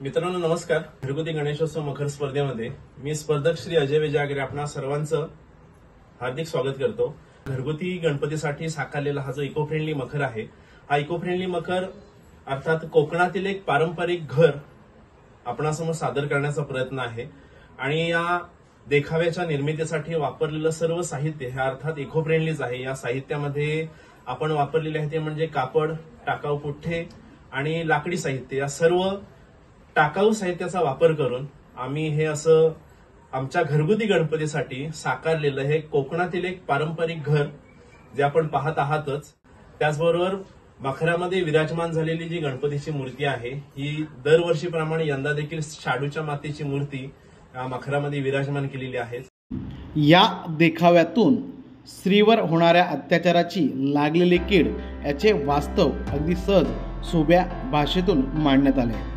मित्रांनो नमस्कार। घरगुती गणेशोत्सव मखर स्पर्धेमध्ये मी स्पर्धक श्री अजय विजागरे आपणा सर्वांचं हार्दिक स्वागत करतो। घरगुती गणपतीसाठी साकारलेला हा जो इको फ्रेंडली मखर आहे, हा इको फ्रेंडली मखर अर्थात कोकणातील एक पारंपरिक घर आपणासमोर सादर करण्याचा प्रयत्न आहे। आणि या देखाव्याच्या निर्मितीसाठी वापरलेलं सर्व साहित्य हे अर्थात इको फ्रेंडलीच आहे। या साहित्यामध्ये आपण वापरलेले आहे ते म्हणजे कापड, टाकाऊ पुठ्ठे आणि लाकडी साहित्य। या सर्व टाकाऊ साहित्याचा वापर करून आम्ही हे असं आमच्या घरगुती गणपतीसाठी साकारलेलं हे कोकणातील एक पारंपरिक घर जे आपण पाहत आहातच। त्याचबरोबर मखरामध्ये विराजमान झालेली जी गणपतीची मूर्ती आहे ही दरवर्षीप्रमाणे यंदा देखील शाडूच्या मातीची मूर्ती या मखरामध्ये विराजमान केलेली आहे। या देखाव्यातून स्त्रीवर होणाऱ्या अत्याचाराची लागलेली कीड याचे वास्तव अगदी सहज सोप्या भाषेतून मांडण्यात आले।